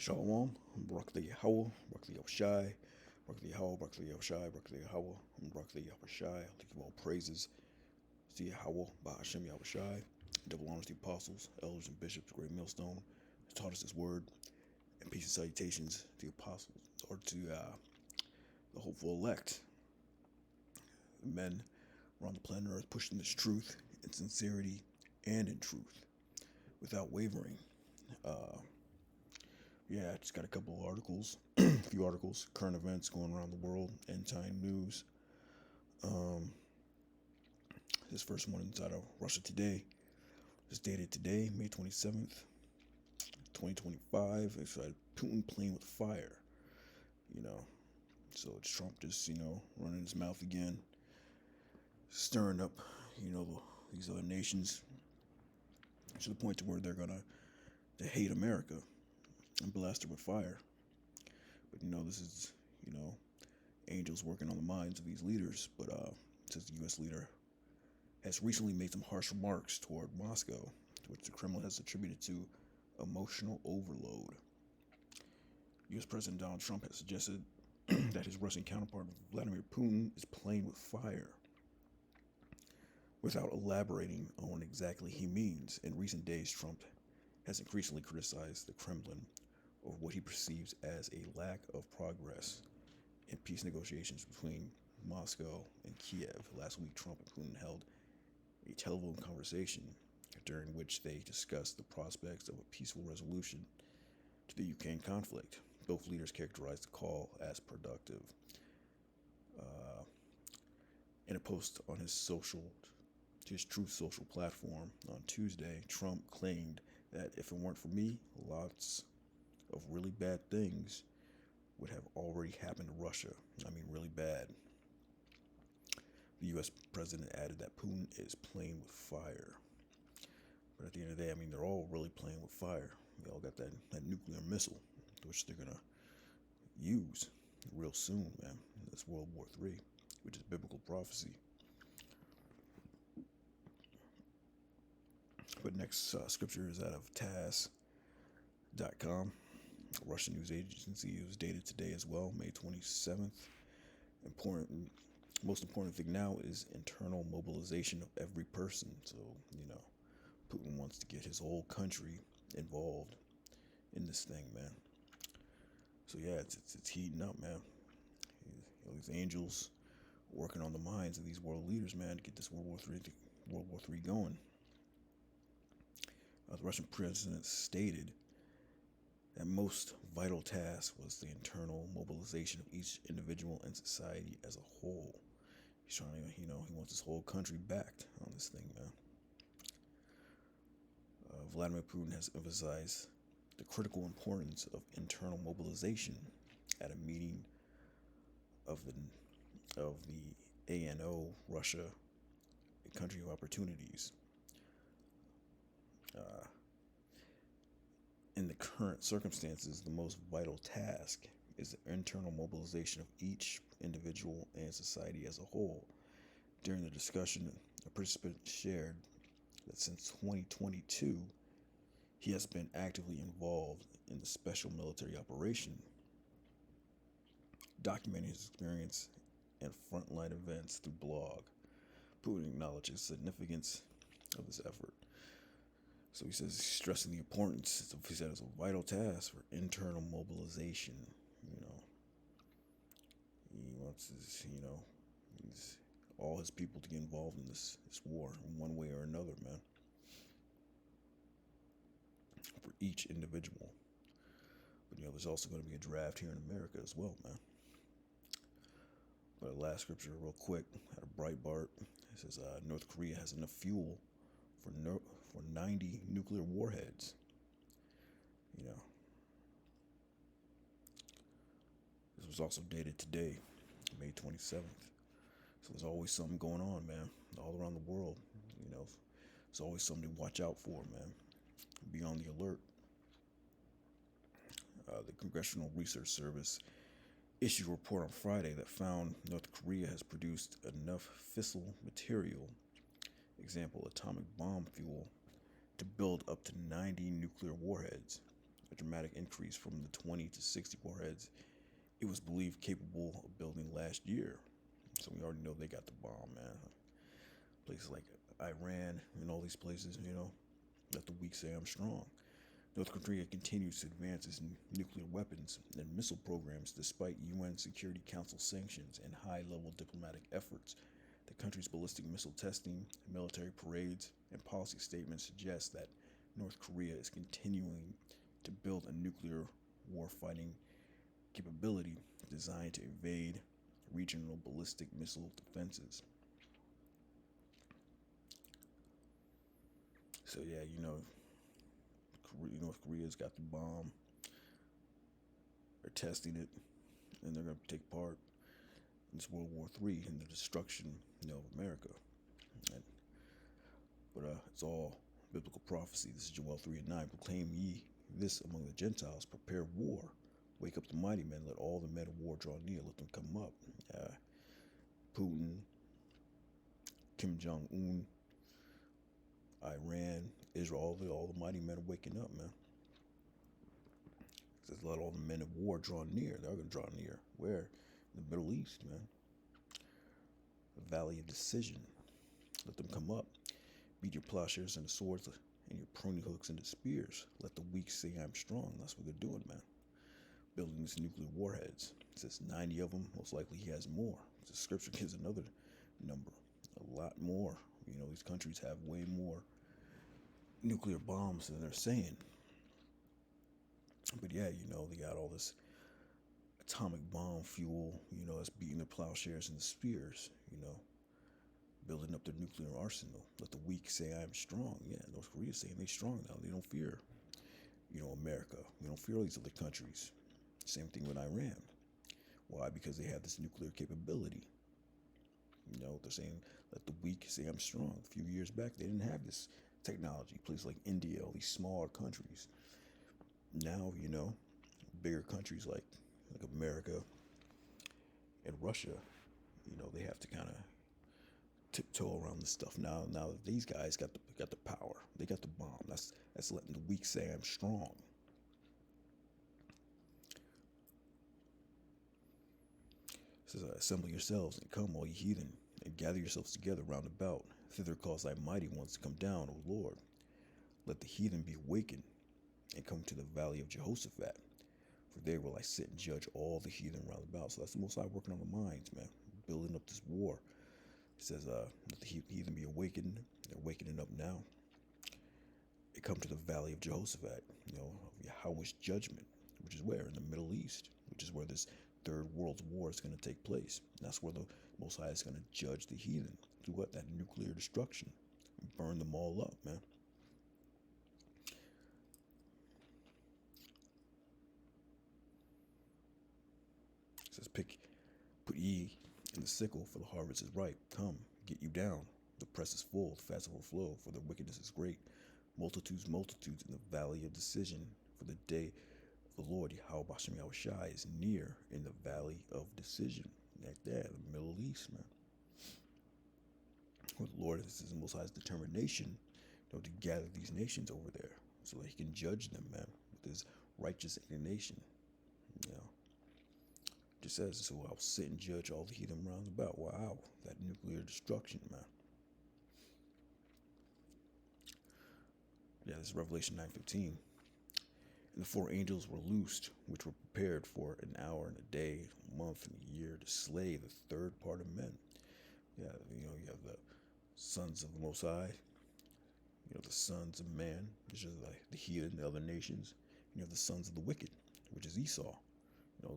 Shalom, Barak Yahweh, Barak Yahushai, Barak Yahweh, Barak Yahushai, Barak Yahweh, Barak Yahushai. To give all praises to Yahweh, Bahashem Yahushai. Double honors to the apostles, elders, and bishops, great millstone, has taught us his word, and peace and salutations to the apostles, or to the hopeful elect, men around the planet Earth pushing this truth in sincerity and in truth, without wavering. Uh, Yeah, I just got a couple of articles, a few articles, current events going around the world, end time news. Um, this first one is out of Russia Today. It's dated today, May 27th, 2025. It's Putin playing with fire, you know. So it's Trump just, running his mouth again, stirring up, these other nations to the point to where they're gonna they hate America and blast her with fire. But this is, you know, angels working on the minds of these leaders. But says the U.S. leader has recently made some harsh remarks toward Moscow, which the Kremlin has attributed to emotional overload. U.S. President Donald Trump has suggested that his Russian counterpart Vladimir Putin is playing with fire, without elaborating on what exactly he means. In recent days, Trump has increasingly criticized the Kremlin over what he perceives as a lack of progress in peace negotiations between Moscow and Kiev. Last week, Trump and Putin held a telephone conversation during which they discussed the prospects of a peaceful resolution to the Ukraine conflict. Both leaders characterized the call as productive. Uh, in a post on his Truth Social platform on Tuesday, Trump claimed that if it weren't for me, lots of really bad things would have already happened to Russia. I mean, really bad. The U.S. president added that Putin is playing with fire. But at the end of the day, I mean, they're all really playing with fire. They all got that nuclear missile, which they're going to use real soon, man. That's World War III, which is biblical prophecy. But next scripture is out of TASS.com, a Russian news agency. It was dated today as well, May 27th. Most important thing now is internal mobilization of every person. So, Putin wants to get his whole country involved in this thing, man. So yeah, it's heating up, man. These angels working on the minds of these world leaders, man, to get this World War III going. The Russian president stated that most vital task was the internal mobilization of each individual and society as a whole. He's trying to, he wants his whole country backed on this thing, man. Vladimir Putin has emphasized the critical importance of internal mobilization at a meeting of the ANO, Russia, a country of opportunities. In the current circumstances, the most vital task is the internal mobilization of each individual and society as a whole. During the discussion, a participant shared that since 2022, he has been actively involved in the special military operation, documenting his experience and frontline events through blog. Putin acknowledges the significance of this effort. So he says, stressing the importance, he said it's a vital task for internal mobilization. He wants all his people to get involved in this war in one way or another, man. For each individual. But there's also going to be a draft here in America as well, man. But last scripture, real quick, out of Breitbart, it says North Korea has enough fuel for 90 nuclear warheads. This was also dated today, May 27th. So there's always something going on, man, all around the world. There's always something to watch out for, man. Be on the alert. The Congressional Research Service issued a report on Friday that found North Korea has produced enough fissile material, example atomic bomb fuel, to build up to 90 nuclear warheads. a dramatic increase from the 20 to 60 warheads it was believed capable of building last year. So we already know they got the bomb, man. Places like Iran and all these places, let the weak say I'm strong. North Korea continues to advance its nuclear weapons and missile programs despite UN Security Council sanctions and high level diplomatic efforts. The country's ballistic missile testing, military parades, and policy statements suggest that North Korea is continuing to build a nuclear warfighting capability designed to evade regional ballistic missile defenses. So yeah, North Korea's got the bomb. They're testing it, and they're going to take part in this World War III and the destruction, of America. And, but it's all biblical prophecy. This is Joel 3:9. Proclaim ye this among the Gentiles: prepare war. Wake up the mighty men. Let all the men of war draw near. Let them come up. Putin, Kim Jong Un, Iran, Israel, all the mighty men are waking up, man. It says, let all the men of war draw near. They're going to draw near. Where? In the Middle East, man. The Valley of Decision. Let them come up. Beat your plowshares and the swords and your pruning hooks into spears. Let the weak say I'm strong. That's what they're doing, man. Building these nuclear warheads. It says 90 of them. Most likely he has more. The scripture gives another number. A lot more. These countries have way more nuclear bombs than they're saying. But yeah, they got all this atomic bomb fuel, that's beating their plowshares and the spears, building up their nuclear arsenal. Let the weak say I'm strong. Yeah, North Korea's saying they're strong now. They don't fear, America. They don't fear all these other countries. Same thing with Iran. Why? Because they have this nuclear capability. They're saying, let the weak say I'm strong. A few years back, they didn't have this technology. Places like India, all these smaller countries. Now, bigger countries like America and Russia, they have to kind of tiptoe around this stuff. Now that these guys got the power, they got the bomb. That's letting the weak say I'm strong. It says, assemble yourselves and come, all ye heathen, and gather yourselves together round about. Thither cause thy mighty ones to come down, O Lord. Let the heathen be awakened, and come to the valley of Jehoshaphat. For there will I sit and judge all the heathen round about. So that's the Most High working on the minds, man. Building up this war. It says, let the heathen be awakened. They're wakening up now. They come to the valley of Jehoshaphat, of Yahweh's judgment, which is where? In the Middle East, which is where this Third World War is going to take place. And that's where the Most High is going to judge the heathen through what? That nuclear destruction. Burn them all up, man. It says, put ye in the sickle, for the harvest is ripe. Come, get you down. The press is full, the fast overflow, for their wickedness is great. Multitudes in the valley of decision, for the day of the Lord, Yahweh Bashem Yahushai, is near in the valley of decision. Like that, the Middle East, man. Where the Lord, this is the Most High's determination, to gather these nations over there, so that he can judge them, man, with his righteous indignation. It just says, so I'll sit and judge all the heathen round about. Wow, that nuclear destruction, man. Yeah, this is Revelation 9:15. And the four angels were loosed, which were prepared for an hour and a day, a month and a year, to slay the third part of men. Yeah, you have the sons of the Most High, the sons of man, which is like the heathen, the other nations. You have the sons of the wicked, which is Esau.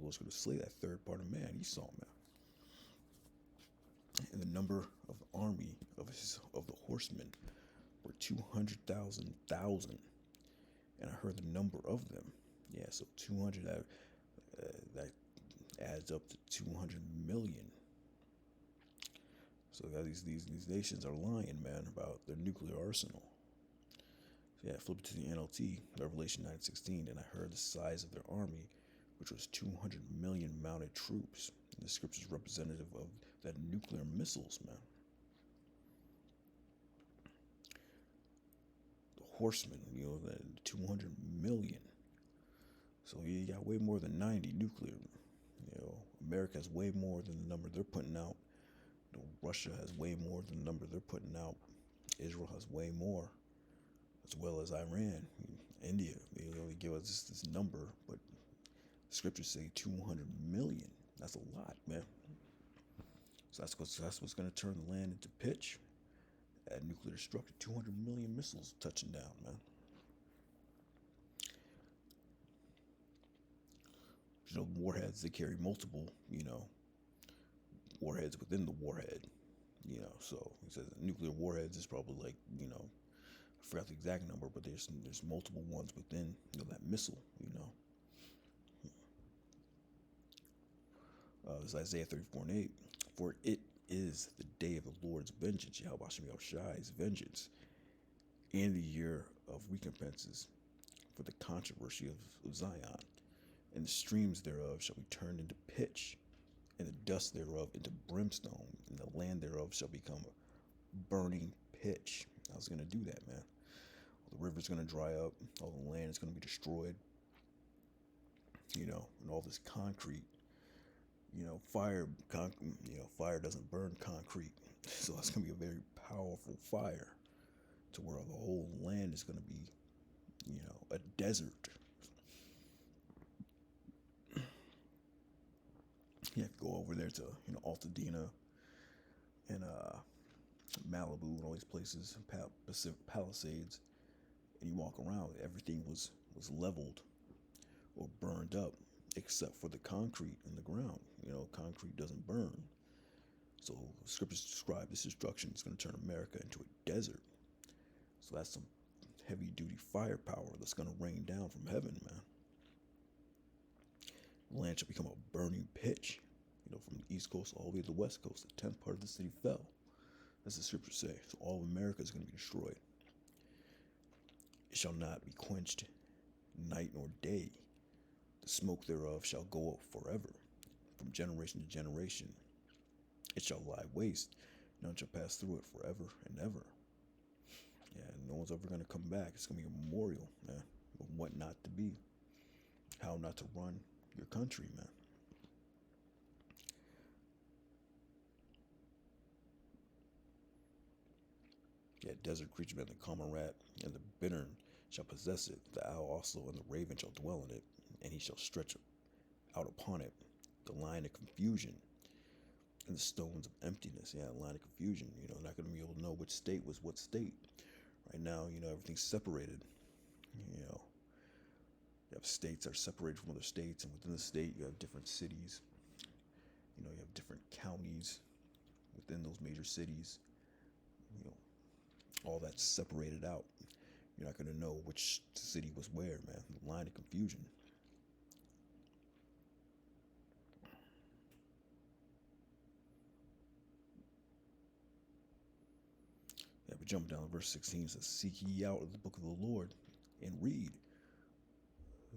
Those going to slay that third part of man, Esau, man. And the number of the army of the horsemen were 200,000. And I heard the number of them. Yeah, so 200, that adds up to 200 million. So these nations are lying, man, about their nuclear arsenal. So yeah, flip it to the NLT, Revelation 9:16, and I heard the size of their army, which was 200 million mounted troops. And the scripture is representative of that nuclear missiles, man. The horsemen, the 200 million. So you got way more than 90 nuclear. America has way more than the number they're putting out. Russia has way more than the number they're putting out. Israel has way more, as well as Iran, India. They only give us this number, but scriptures say 200 million. That's a lot, man. So that's what's going to turn the land into pitch. At nuclear destruction, 200 million missiles touching down, man. Warheads, they carry multiple, warheads within the warhead. So he says nuclear warheads is probably like, I forgot the exact number, but there's multiple ones within, that missile, It's Isaiah 34:8. For it is the day of the Lord's vengeance, Yahweh Shai's vengeance, and the year of recompenses for the controversy of Zion. And the streams thereof shall be turned into pitch, and the dust thereof into brimstone, and the land thereof shall become a burning pitch. I was going to do that, man. The river's going to dry up, all the land is going to be destroyed, and all this concrete, fire doesn't burn concrete, so it's going to be a very powerful fire to where the whole land is going to be, a desert. You have to go over there to, Altadena and Malibu and all these places, Pacific Palisades, and you walk around, everything was leveled or burned up except for the concrete in the ground. Concrete doesn't burn. So scriptures describe this destruction is going to turn America into a desert. So that's some heavy duty firepower that's going to rain down from heaven, man. The land shall become a burning pitch. From the east coast all the way to the west coast, the 10th part of the city fell. As the scriptures say. So all of America is going to be destroyed. It shall not be quenched night nor day. The smoke thereof shall go up forever, from generation to generation. It shall lie waste. None shall pass through it forever and ever. Yeah, no one's ever going to come back. It's going to be a memorial, man, of what not to be. How not to run your country, man. Yeah, desert creature, man, the cormorant and the bittern shall possess it. The owl also and the raven shall dwell in it, and he shall stretch out upon it. The line of confusion and the stones of emptiness. Yeah, line of confusion. Not going to be able to know which state was what state. Right now, everything's separated. You have states that are separated from other states, and within the state, you have different cities. You have different counties within those major cities. All that's separated out. You're not going to know which city was where, man. The line of confusion. Yeah, but jumping down to verse 16, it says, Seek ye out of the book of the Lord, and read.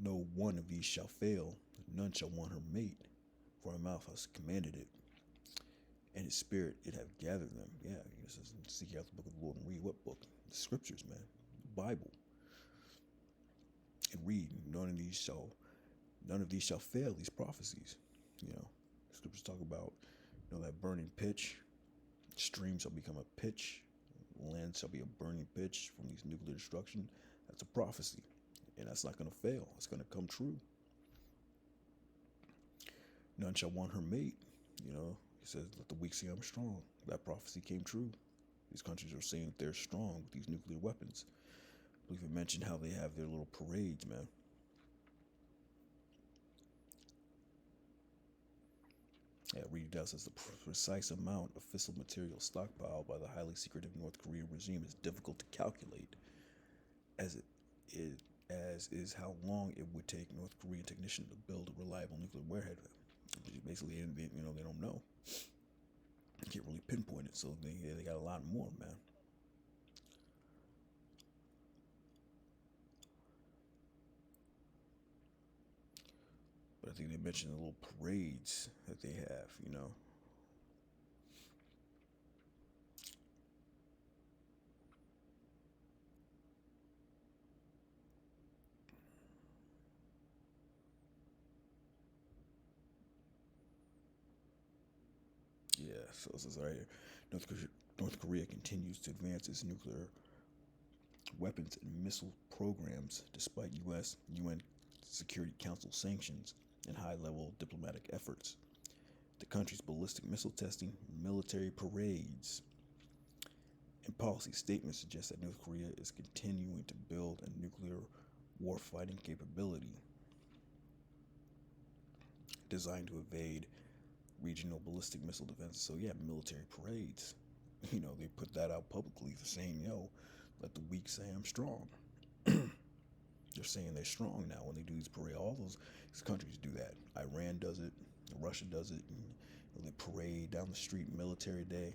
No one of these shall fail, none shall want her mate, for my mouth has commanded it, and his spirit it hath gathered them. Yeah, it says, seek out the book of the Lord and read. What book? The scriptures, man. The Bible. And read. None of these shall fail, these prophecies. Scriptures talk about, that burning pitch. Stream shall become a pitch. Land shall be a burning pitch from these nuclear destruction. That's a prophecy. And that's not going to fail. It's going to come true. None shall want her mate. He says, let the weak say I'm strong. That prophecy came true. These countries are saying that they're strong with these nuclear weapons. I believe it mentioned how they have their little parades, man. Yeah, read it down. Says the precise amount of fissile material stockpiled by the highly secretive North Korean regime is difficult to calculate, as is how long it would take North Korean technicians to build a reliable nuclear warhead. Basically, they don't know. They can't really pinpoint it, so they got a lot more, man. But I think they mentioned the little parades that they have, So it says right here, North Korea continues to advance its nuclear weapons and missile programs despite U.S. UN Security Council sanctions and high-level diplomatic efforts. The country's ballistic missile testing, military parades, and policy statements suggest that North Korea is continuing to build a nuclear warfighting capability designed to evade regional ballistic missile defenses. So yeah, military parades. They put that out publicly, saying, let the weak say I'm strong. They're saying they're strong now when they do these parades. All those countries do that. Iran does it. Russia does it. They parade down the street, military day.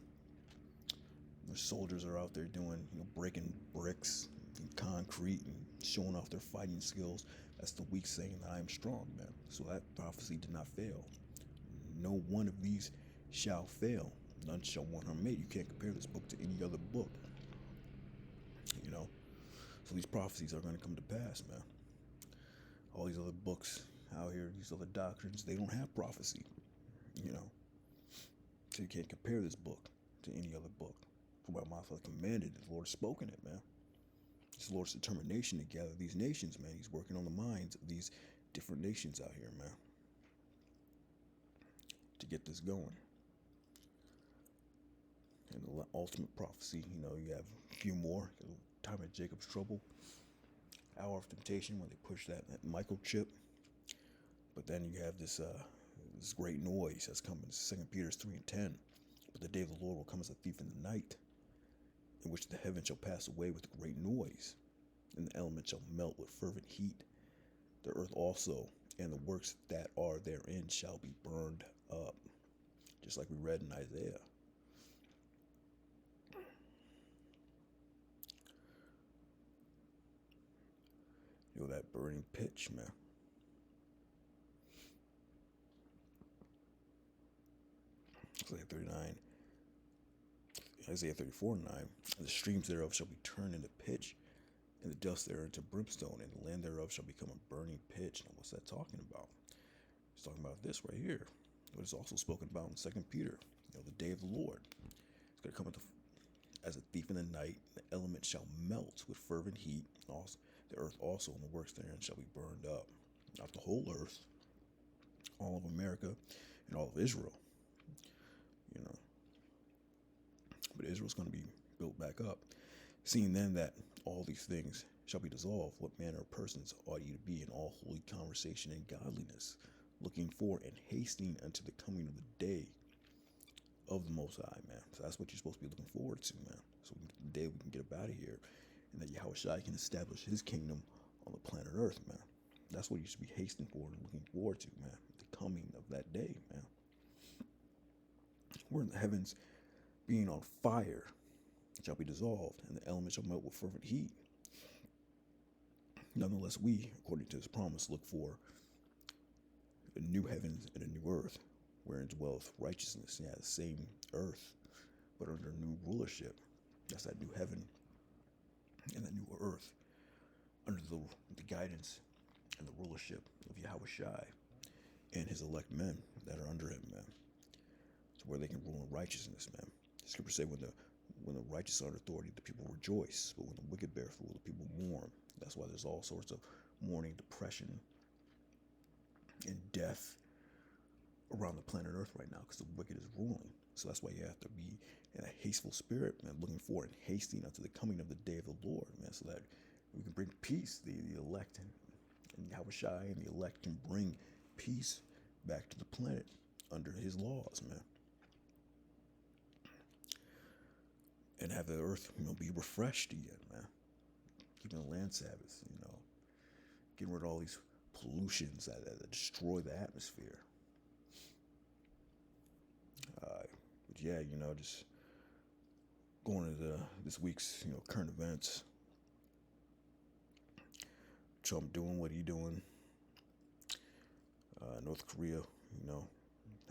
The soldiers are out there doing, breaking bricks and concrete and showing off their fighting skills. That's the weak saying that I am strong, man. So that prophecy did not fail. No one of these shall fail. None shall want harm made. You can't compare this book to any other book. So these prophecies are going to come to pass, man. All these other books out here, these other doctrines, they don't have prophecy. So you can't compare this book to any other book. For my mouth hath commanded, the Lord has spoken it, man. It's the Lord's determination to gather these nations, man. He's working on the minds of these different nations out here, man, to get this going. And the ultimate prophecy, you have a few more. Time of Jacob's trouble, hour of temptation when they push that microchip. But then you have this great noise that's coming. 2 Peter 3:10. But the day of the Lord will come as a thief in the night, in which the heavens shall pass away with a great noise, and the elements shall melt with fervent heat. The earth also and the works that are therein shall be burned up. Just like we read in Isaiah. That burning pitch, man. Isaiah 34:9. The streams thereof shall be turned into pitch, and the dust thereof into brimstone, and the land thereof shall become a burning pitch. Now, what's that talking about? It's talking about this right here. What is also spoken about in 2 Peter. The day of the Lord. It's going to come as a thief in the night. The element shall melt with fervent heat. Also, the earth also and the works therein shall be burned up. Not the whole earth, all of America, and all of Israel. But Israel's going to be built back up. Seeing then that all these things shall be dissolved, what manner of persons ought ye to be in all holy conversation and godliness, looking for and hastening unto the coming of the day of the Most High, man. So that's what you're supposed to be looking forward to, man. So the day we can get up out of here, and that Yahushua can establish his kingdom on the planet Earth, man. That's what you should be hastening for and looking forward to, man. The coming of that day, man. We're in the heavens being on fire shall be dissolved, and the elements shall melt with fervent heat. Nonetheless, we, according to his promise, look for a new heavens and a new earth, wherein dwelleth righteousness. Yeah, the same earth, but under new rulership. That's that new heaven and that new earth, under the guidance and the rulership of Yahushua and his elect men that are under him, man. So where they can rule in righteousness, man. The scriptures say when the righteous are in authority, the people rejoice, but when the wicked bear rule, the people mourn. That's why there's all sorts of mourning, depression, and death around the planet Earth right now, because the wicked is ruling. So that's why you have to be in a hasteful spirit, man, looking forward and hasting unto the coming of the day of the Lord, man, so that we can bring peace. The elect and Yahushua and the elect can bring peace back to the planet under his laws, man. And have the earth, be refreshed again, man. Keeping the land Sabbath, getting rid of all these pollutions that destroy the atmosphere. But yeah, just going into this week's, current events. Trump doing what he doing. North Korea,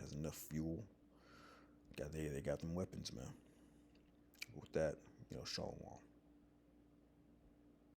has enough fuel. They got them weapons, man. With that, shalom.